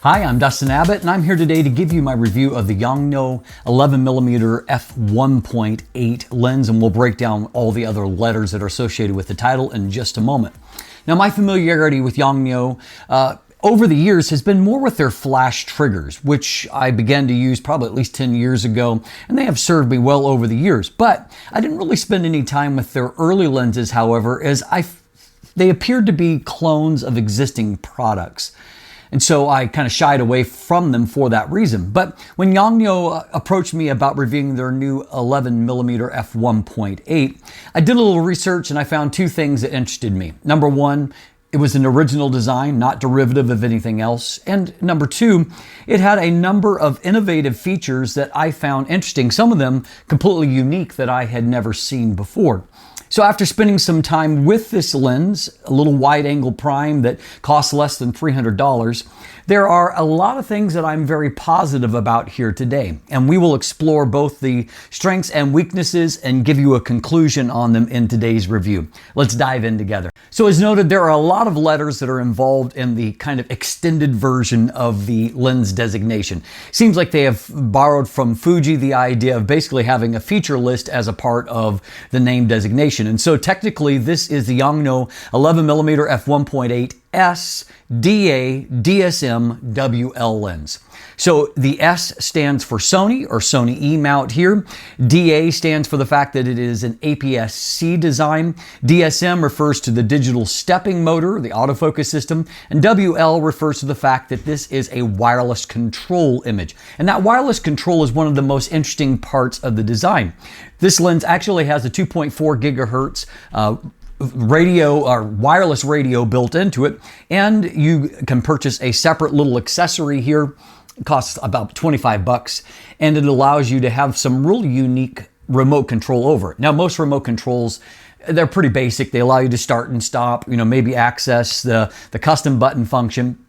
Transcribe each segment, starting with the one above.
Hi, I'm Dustin Abbott, and I'm here today to give you my review of the Yongnuo 11mm f1.8 lens, and we'll break down all the other letters that are associated with the title in just a moment. Now, my familiarity with Yongnuo over the years has been more with their flash triggers, which I began to use probably at least 10 years ago, and they have served me well over the years. But I didn't really spend any time with their early lenses, however, as they appeared to be clones of existing products. And so I kind of shied away from them for that reason. But when Yongnuo approached me about reviewing their new 11mm f1.8, I did a little research and I found two things that interested me. Number one, it was an original design, not derivative of anything else. And number two, it had a number of innovative features that I found interesting, some of them completely unique that I had never seen before. So after spending some time with this lens, a little wide-angle prime that costs less than $300, there are a lot of things that I'm very positive about here today. And we will explore both the strengths and weaknesses and give you a conclusion on them in today's review. Let's dive in together. So as noted, there are a lot of letters that are involved in the kind of extended version of the lens designation. Seems like they have borrowed from Fuji the idea of basically having a feature list as a part of the name designation. And so technically this is the Yongnuo 11mm f1.8S DA DSM WL lens. So the S stands for Sony, or Sony E mount here. DA stands for the fact that it is an APS-C design. DSM refers to the digital stepping motor, the autofocus system, and WL refers to the fact that this is a wireless control image. And that wireless control is one of the most interesting parts of the design. This lens actually has a 2.4 gigahertz radio or wireless radio built into it, and you can purchase a separate little accessory here. It costs about 25 bucks, and it allows you to have some really unique remote control over it. Now, most remote controls, they're pretty basic. They allow you to start and stop, maybe access the custom button function.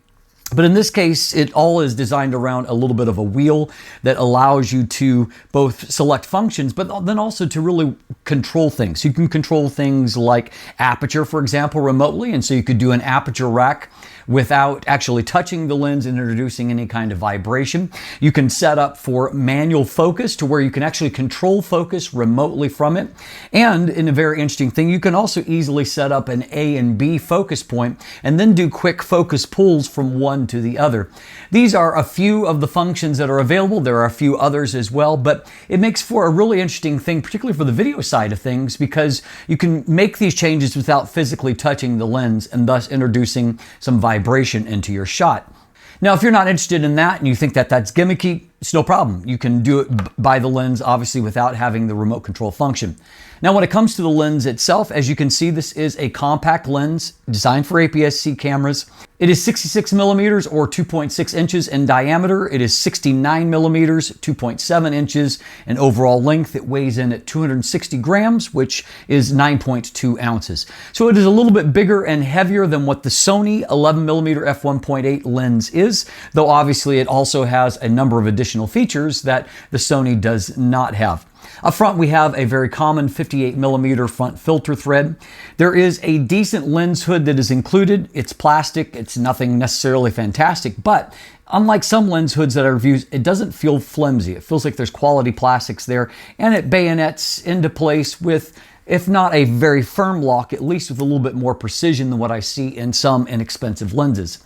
But in this case, it all is designed around a little bit of a wheel that allows you to both select functions, but then also to really control things. You can control things like aperture, for example, remotely. And so you could do an aperture rack without actually touching the lens and introducing any kind of vibration. You can set up for manual focus to where you can actually control focus remotely from it. And in a very interesting thing, you can also easily set up an A and B focus point and then do quick focus pulls from one to the other. These are a few of the functions that are available. There are a few others as well, but it makes for a really interesting thing, particularly for the video side of things, because you can make these changes without physically touching the lens and thus introducing some vibration into your shot. Now, if you're not interested in that and you think that that's gimmicky, it's no problem. You can do it by the lens, obviously, without having the remote control function. Now, when it comes to the lens itself, as you can see, this is a compact lens designed for APS-C cameras. It is 66 millimeters or 2.6 inches in diameter. It is 69 millimeters, 2.7 inches in overall length. It weighs in at 260 grams, which is 9.2 ounces. So it is a little bit bigger and heavier than what the Sony 11mm f1.8 lens is, though obviously it also has a number of additional features that the Sony does not have. Up front, we have a very common 58mm front filter thread. There is a decent lens hood that is included. It's plastic. It's nothing necessarily fantastic, but unlike some lens hoods that I reviewed, it doesn't feel flimsy. It feels like there's quality plastics there, and it bayonets into place with, if not a very firm lock, at least with a little bit more precision than what I see in some inexpensive lenses.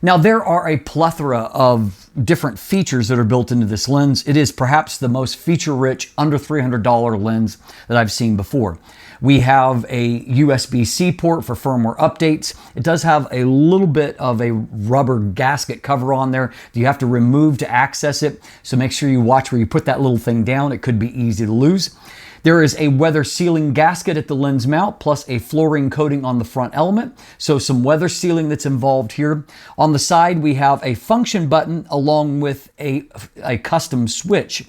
Now, there are a plethora of different features that are built into this lens. It is perhaps the most feature-rich, under $300 lens that I've seen before. We have a USB-C port for firmware updates. It does have a little bit of a rubber gasket cover on there that you have to remove to access it. So make sure you watch where you put that little thing down. It could be easy to lose. There is a weather sealing gasket at the lens mount, plus a fluorine coating on the front element. So some weather sealing that's involved here. On the side, we have a function button along with a custom switch.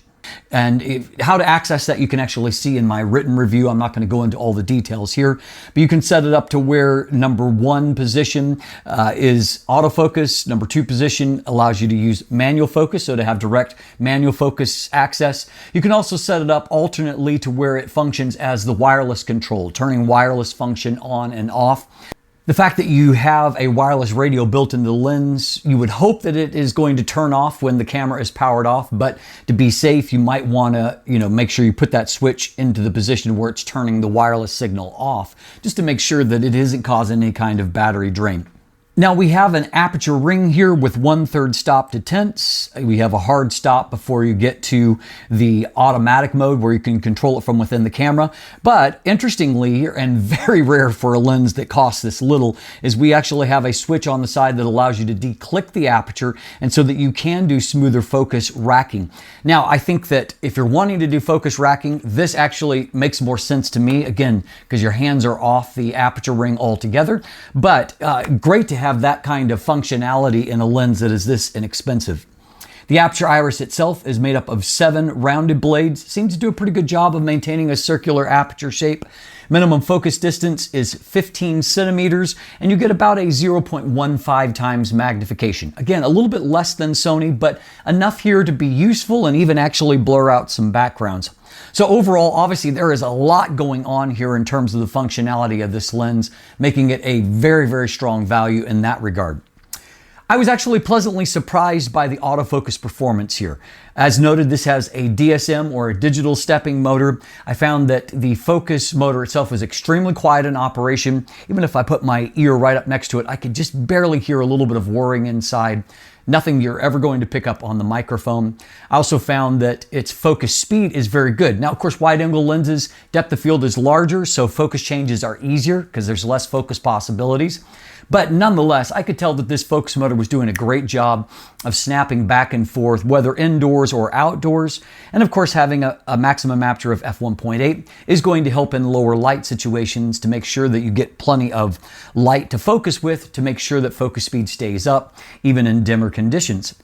And how to access that you can actually see in my written review. I'm not going to go into all the details here, but you can set it up to where number 1 position is autofocus. Number 2 position allows you to use manual focus, so to have direct manual focus access. You can also set it up alternately to where it functions as the wireless control, turning wireless function on and off. The fact that you have a wireless radio built into the lens, you would hope that it is going to turn off when the camera is powered off, but to be safe, you might want to, make sure you put that switch into the position where it's turning the wireless signal off, just to make sure that it isn't causing any kind of battery drain. Now we have an aperture ring here with 1/3 stop to tense. We have a hard stop before you get to the automatic mode where you can control it from within the camera. But interestingly, and very rare for a lens that costs this little, is we actually have a switch on the side that allows you to declick the aperture and so that you can do smoother focus racking. Now I think that if you're wanting to do focus racking, this actually makes more sense to me, again, because your hands are off the aperture ring altogether. But great to have that kind of functionality in a lens that is this inexpensive. The aperture iris itself is made up of 7 rounded blades. Seems to do a pretty good job of maintaining a circular aperture shape. Minimum focus distance is 15 centimeters, and you get about a 0.15 times magnification. Again, a little bit less than Sony, but enough here to be useful and even actually blur out some backgrounds. So overall, obviously there is a lot going on here in terms of the functionality of this lens, making it a very, very strong value in that regard. I was actually pleasantly surprised by the autofocus performance here. As noted, this has a DSM or a digital stepping motor. I found that the focus motor itself was extremely quiet in operation. Even if I put my ear right up next to it, I could just barely hear a little bit of whirring inside. Nothing you're ever going to pick up on the microphone. I also found that its focus speed is very good. Now, of course, wide-angle lenses, depth of field is larger, so focus changes are easier because there's less focus possibilities. But nonetheless, I could tell that this focus motor was doing a great job of snapping back and forth, whether indoors or outdoors. And of course, having a maximum aperture of f1.8 is going to help in lower light situations to make sure that you get plenty of light to focus with, to make sure that focus speed stays up, even in dimmer conditions.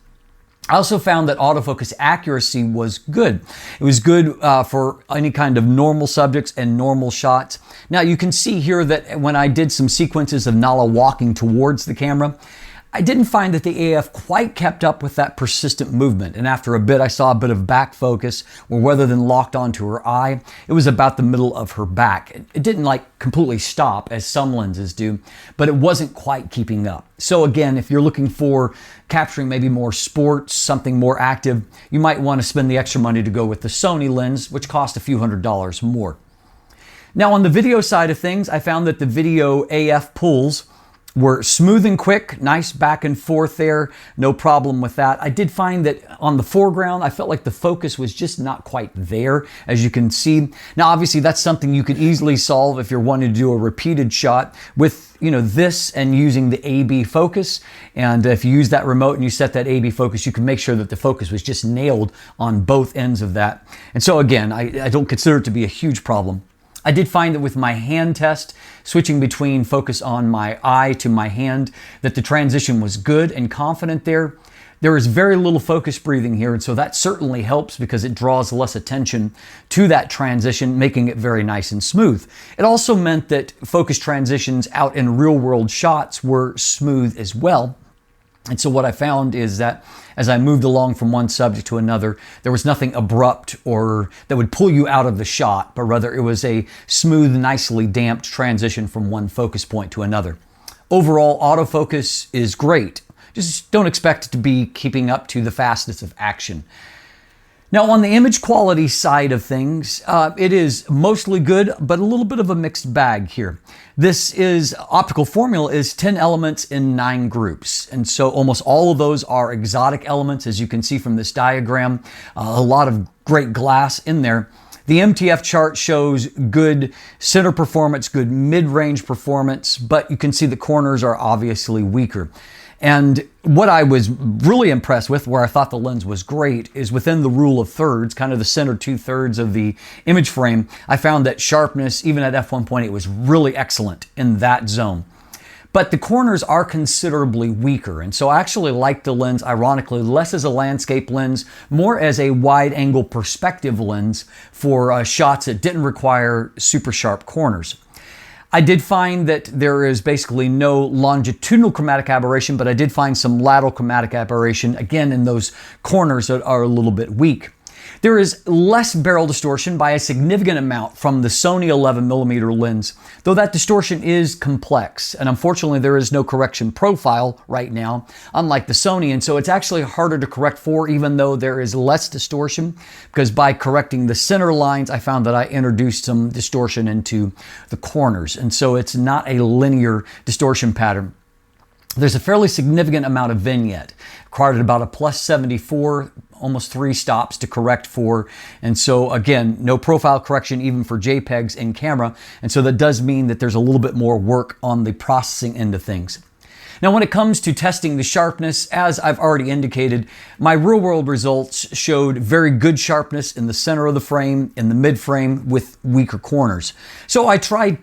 I also found that autofocus accuracy was good. It was good for any kind of normal subjects and normal shots. Now you can see here that when I did some sequences of Nala walking towards the camera, I didn't find that the AF quite kept up with that persistent movement. And after a bit, I saw a bit of back focus where rather than locked onto her eye, it was about the middle of her back. It didn't like completely stop as some lenses do, but it wasn't quite keeping up. So again, if you're looking for capturing maybe more sports, something more active, you might want to spend the extra money to go with the Sony lens, which cost a few $100s more. Now on the video side of things, I found that the video AF pulls were smooth and quick, nice back and forth there, no problem with that. I did find that on the foreground, I felt like the focus was just not quite there, as you can see. Now, obviously, that's something you could easily solve if you're wanting to do a repeated shot with, this and using the AB focus. And if you use that remote and you set that AB focus, you can make sure that the focus was just nailed on both ends of that. And so again, I don't consider it to be a huge problem. I did find that with my hand test, switching between focus on my eye to my hand, that the transition was good and confident there. There is very little focus breathing here, and so that certainly helps because it draws less attention to that transition, making it very nice and smooth. It also meant that focus transitions out in real-world shots were smooth as well. And so what I found is that as I moved along from one subject to another, there was nothing abrupt or that would pull you out of the shot, but rather it was a smooth, nicely damped transition from one focus point to another. Overall, autofocus is great. Just don't expect it to be keeping up to the fastness of action. Now, on the image quality side of things, it is mostly good, but a little bit of a mixed bag here. This optical formula is 10 elements in 9 groups. And so almost all of those are exotic elements, as you can see from this diagram. A lot of great glass in there. The MTF chart shows good center performance, good mid-range performance, but you can see the corners are obviously weaker. And what I was really impressed with, where I thought the lens was great, is within the rule of thirds, kind of the center 2/3 of the image frame, I found that sharpness, even at f1.8, was really excellent in that zone. But the corners are considerably weaker, and so I actually like the lens, ironically, less as a landscape lens, more as a wide-angle perspective lens for shots that didn't require super sharp corners. I did find that there is basically no longitudinal chromatic aberration, but I did find some lateral chromatic aberration, again, in those corners that are a little bit weak. There is less barrel distortion by a significant amount from the Sony 11mm lens, though that distortion is complex, and unfortunately there is no correction profile right now, unlike the Sony, and so it's actually harder to correct for, even though there is less distortion, because by correcting the center lines, I found that I introduced some distortion into the corners, and so it's not a linear distortion pattern. There's a fairly significant amount of vignette, required at about a +74, almost 3 stops to correct for. And so again, no profile correction even for JPEGs in camera. And so that does mean that there's a little bit more work on the processing end of things. Now, when it comes to testing the sharpness, as I've already indicated, my real-world results showed very good sharpness in the center of the frame, in the mid-frame, with weaker corners. So I tried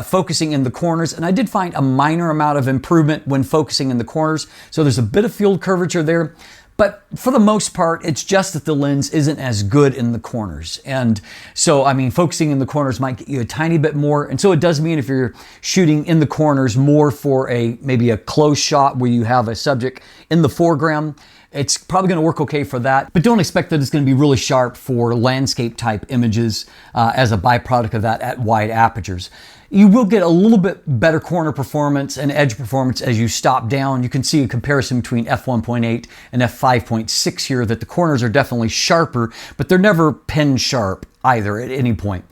focusing in the corners, and I did find a minor amount of improvement when focusing in the corners. So there's a bit of field curvature there. But for the most part, it's just that the lens isn't as good in the corners. And so, I mean, focusing in the corners might get you a tiny bit more. And so it does mean if you're shooting in the corners more for maybe a close shot where you have a subject in the foreground, it's probably going to work okay for that. But don't expect that it's going to be really sharp for landscape type images as a byproduct of that at wide apertures. You will get a little bit better corner performance and edge performance as you stop down. You can see a comparison between f1.8 and f5.6 here, that the corners are definitely sharper, but they're never pin sharp either at any point.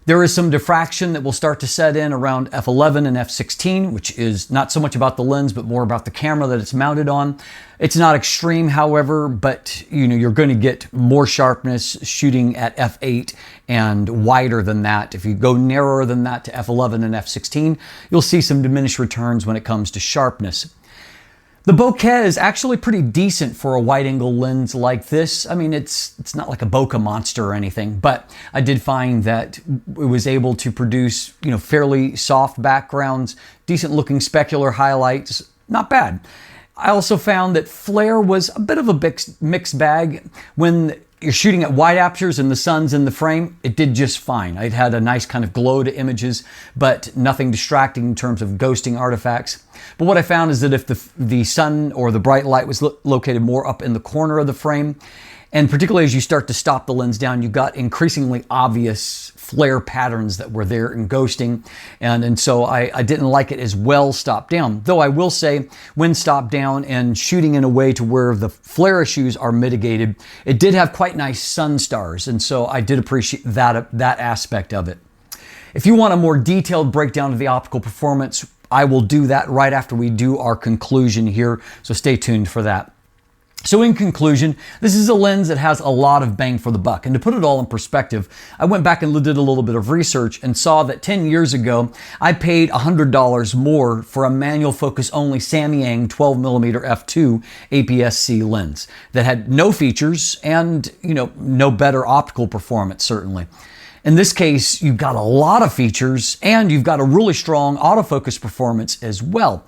There is some diffraction that will start to set in around f11 and f16, which is not so much about the lens, but more about the camera that it's mounted on. It's not extreme, however, but you're going to get more sharpness shooting at f8 and wider than that. If you go narrower than that to f11 and f16, you'll see some diminished returns when it comes to sharpness. The bokeh is actually pretty decent for a wide-angle lens like this. I mean, it's not like a bokeh monster or anything, but I did find that it was able to produce, fairly soft backgrounds, decent-looking specular highlights. Not bad. I also found that flare was a bit of a mixed bag. When you're shooting at wide apertures and the sun's in the frame, it did just fine. It had a nice kind of glow to images, but nothing distracting in terms of ghosting artifacts. But what I found is that if the sun or the bright light was located more up in the corner of the frame, and particularly as you start to stop the lens down, you got increasingly obvious flare patterns that were there in ghosting. And so I didn't like it as well stopped down. Though I will say, when stopped down and shooting in a way to where the flare issues are mitigated, it did have quite nice sun stars. And so I did appreciate that aspect of it. If you want a more detailed breakdown of the optical performance, I will do that right after we do our conclusion here. So stay tuned for that. So in conclusion, this is a lens that has a lot of bang for the buck. And to put it all in perspective, I went back and did a little bit of research and saw that 10 years ago, I paid $100 more for a manual focus only Samyang 12mm f2 APS-C lens that had no features and, no better optical performance, certainly. In this case, you've got a lot of features and you've got a really strong autofocus performance as well.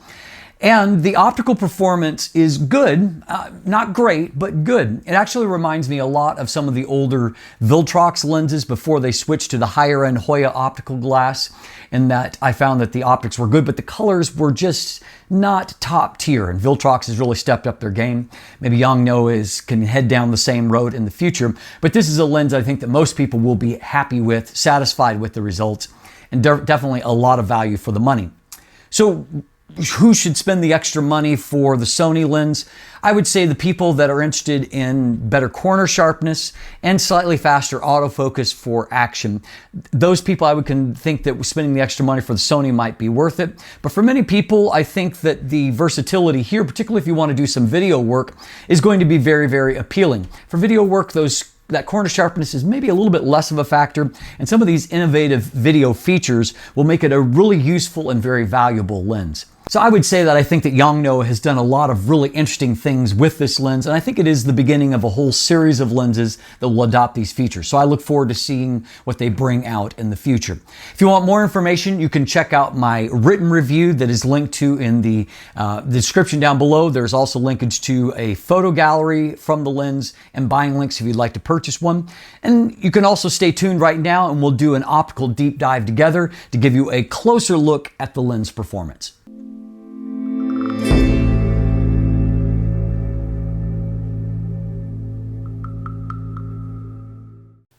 And the optical performance is good, not great, but good. It actually reminds me a lot of some of the older Viltrox lenses before they switched to the higher end Hoya optical glass, in that I found that the optics were good, but the colors were just not top tier. And Viltrox has really stepped up their game. Maybe Yongnuo can head down the same road in the future, but this is a lens I think that most people will be happy with, satisfied with the results, and definitely a lot of value for the money. So who should spend the extra money for the Sony lens? I would say the people that are interested in better corner sharpness and slightly faster autofocus for action. Those people I would think that spending the extra money for the Sony might be worth it. But for many people, I think that the versatility here, particularly if you want to do some video work, is going to be very, very appealing. For video work, that corner sharpness is maybe a little bit less of a factor, and some of these innovative video features will make it a really useful and very valuable lens. So I would say that I think that Yongnuo has done a lot of really interesting things with this lens, and I think it is the beginning of a whole series of lenses that will adopt these features. So I look forward to seeing what they bring out in the future. If you want more information, you can check out my written review that is linked to in the description down below. There's also linkage to a photo gallery from the lens and buying links if you'd like to purchase one. And you can also stay tuned right now, and we'll do an optical deep dive together to give you a closer look at the lens performance.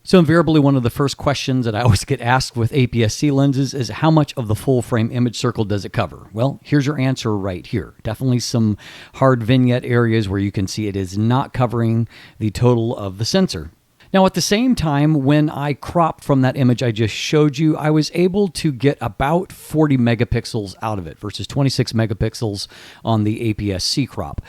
So invariably, one of the first questions that I always get asked with APS-C lenses is how much of the full frame image circle does it cover? Well, here's your answer right here. Definitely some hard vignette areas where you can see it is not covering the total of the sensor. Now, at the same time, when I cropped from that image I just showed you, I was able to get about 40 megapixels out of it versus 26 megapixels on the APS-C crop.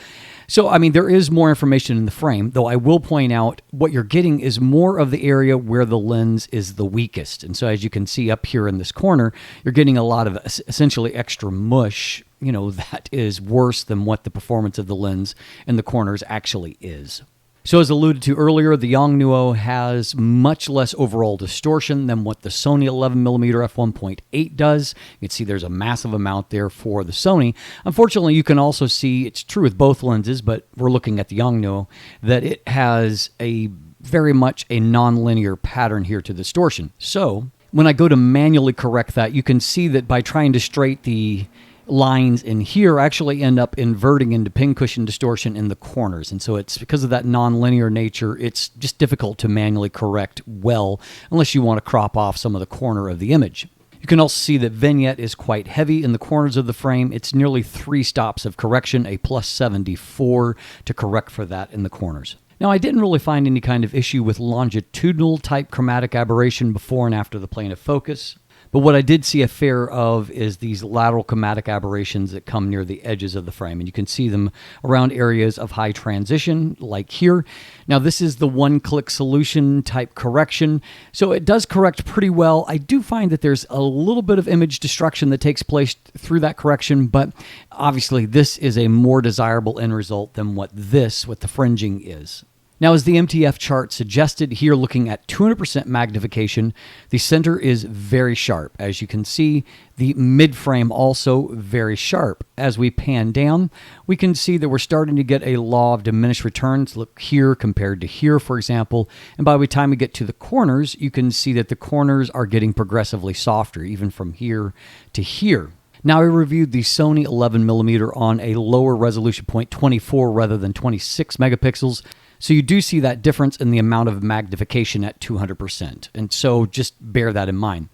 So, I mean, there is more information in the frame, though I will point out what you're getting is more of the area where the lens is the weakest. And so as you can see up here in this corner, you're getting a lot of essentially extra mush, that is worse than what the performance of the lens in the corners actually is. So as alluded to earlier, the Yongnuo has much less overall distortion than what the Sony 11mm f1.8 does. You can see there's a massive amount there for the Sony. Unfortunately, you can also see, it's true with both lenses, but we're looking at the Yongnuo, that it has very much a non-linear pattern here to distortion. So when I go to manually correct that, you can see that by trying to straighten the lines in here actually end up inverting into pincushion distortion in the corners. And so it's because of that non-linear nature, it's just difficult to manually correct well unless you want to crop off some of the corner of the image. You can also see that vignette is quite heavy in the corners of the frame. It's nearly 3 stops of correction, a plus 74 to correct for that in the corners. Now, I didn't really find any kind of issue with longitudinal type chromatic aberration before and after the plane of focus. But what I did see a fair of is these lateral chromatic aberrations that come near the edges of the frame. And you can see them around areas of high transition, like here. Now, this is the one-click solution type correction. So it does correct pretty well. I do find that there's a little bit of image destruction that takes place through that correction. But obviously, this is a more desirable end result than what the fringing is. Now, as the MTF chart suggested here, looking at 200% magnification, the center is very sharp. As you can see, the mid-frame also very sharp. As we pan down, we can see that we're starting to get a law of diminished returns. Look here compared to here, for example. And by the time we get to the corners, you can see that the corners are getting progressively softer, even from here to here. Now, I reviewed the Sony 11mm on a lower resolution point, 24 rather than 26 megapixels. So you do see that difference in the amount of magnification at 200%. And so just bear that in mind.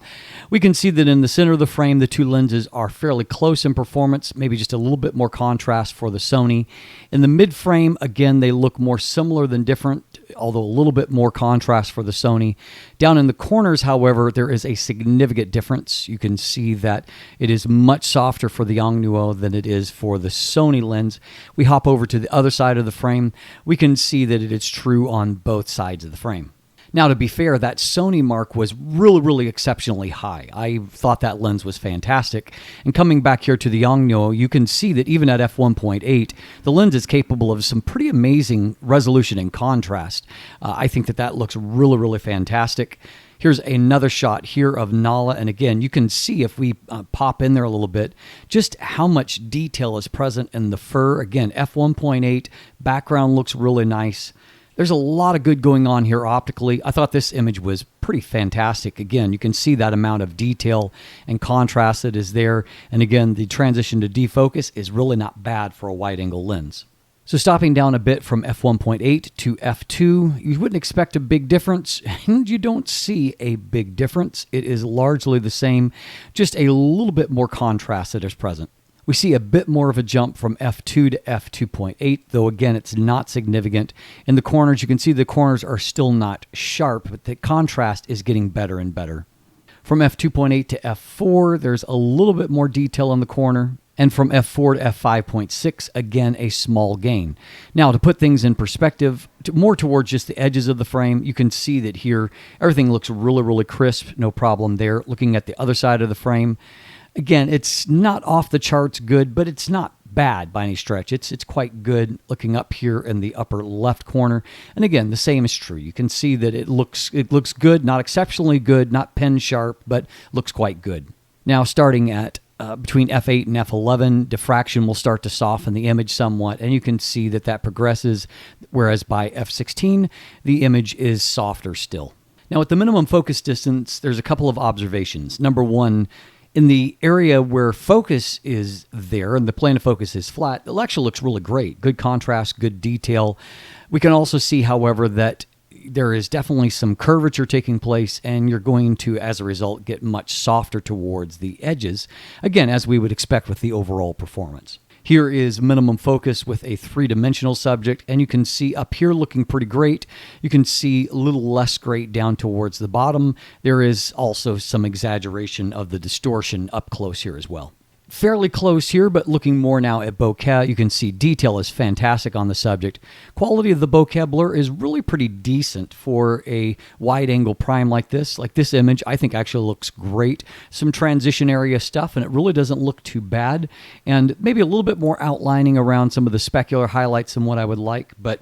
We can see that in the center of the frame, the two lenses are fairly close in performance, maybe just a little bit more contrast for the Sony. In the mid frame, again, they look more similar than different, although a little bit more contrast for the Sony. Down in the corners, however, there is a significant difference. You can see that it is much softer for the Yongnuo than it is for the Sony lens. We hop over to the other side of the frame. We can see that it is true on both sides of the frame. Now, to be fair, that Sony mark was really exceptionally high. I thought that lens was fantastic. And coming back here to the Yongnuo, you can see that even at f1.8, the lens is capable of some pretty amazing resolution and contrast. I think that looks really fantastic. Here's another shot here of Nala. And again, you can see if we pop in there a little bit, just how much detail is present in the fur. Again, f1.8, background looks really nice. There's a lot of good going on here optically. I thought this image was pretty fantastic. Again, you can see that amount of detail and contrast that is there. And again, the transition to defocus is really not bad for a wide-angle lens. So stopping down a bit from f1.8 to f2, you wouldn't expect a big difference, and you don't see a big difference. It is largely the same, just a little bit more contrast that is present. We see a bit more of a jump from f2 to f2.8, though again, it's not significant. In the corners, you can see the corners are still not sharp, but the contrast is getting better and better. From f2.8 to f4, there's a little bit more detail on the corner. And from f4 to f5.6, again, a small gain. Now, to put things in perspective, more towards just the edges of the frame, you can see that here, everything looks really crisp, no problem there. Looking at the other side of the frame, again, it's not off the charts good, but it's not bad by any stretch. It's quite good. Looking up here in the upper left corner, and again, the same is true. You can see that it looks good, not exceptionally good, not pen sharp, but looks quite good. Now, starting at between f8 and f11, diffraction will start to soften the image somewhat, and you can see that progresses, whereas by f16, the image is softer still. Now, at the minimum focus distance, there's a couple of observations. Number one, in the area where focus is there and the plane of focus is flat, it actually looks really great. Good contrast, good detail. We can also see, however, that there is definitely some curvature taking place, and you're going to, as a result, get much softer towards the edges, again, as we would expect with the overall performance. Here is minimum focus with a three-dimensional subject, and you can see up here looking pretty great. You can see a little less great down towards the bottom. There is also some exaggeration of the distortion up close here as well. Fairly close here, but looking more now at bokeh, you can see detail is fantastic on the subject. Quality of the bokeh blur is really pretty decent for a wide-angle prime like this. Like this image, I think actually looks great. Some transition area stuff, and it really doesn't look too bad. And maybe a little bit more outlining around some of the specular highlights than what I would like. But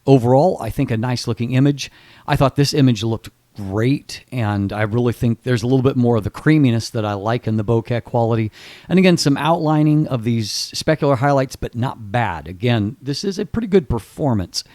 overall, I think a nice-looking image. I thought this image looked great, and I really think there's a little bit more of the creaminess that I like in the bokeh quality. And again, some outlining of these specular highlights, but not bad. Again, this is a pretty good performance.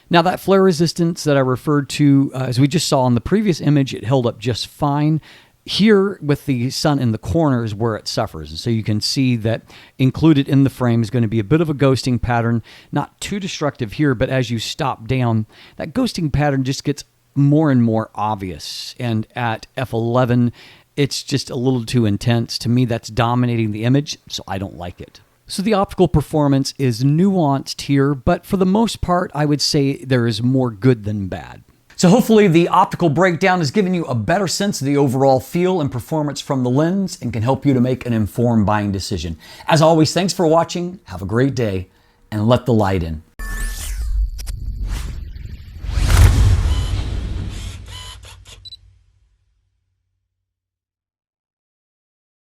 Now, that flare resistance that I referred to, as we just saw in the previous image, it held up just fine. Here, with the sun in the corner, is where it suffers. And so you can see that included in the frame is going to be a bit of a ghosting pattern. Not too destructive here, but as you stop down, that ghosting pattern just gets more and more obvious, and at f11 it's just a little too intense. To me, that's dominating the image, so I don't like it. So the optical performance is nuanced here, but for the most part I would say there is more good than bad. So hopefully the optical breakdown has given you a better sense of the overall feel and performance from the lens and can help you to make an informed buying decision. As always, thanks for watching, have a great day, and let the light in.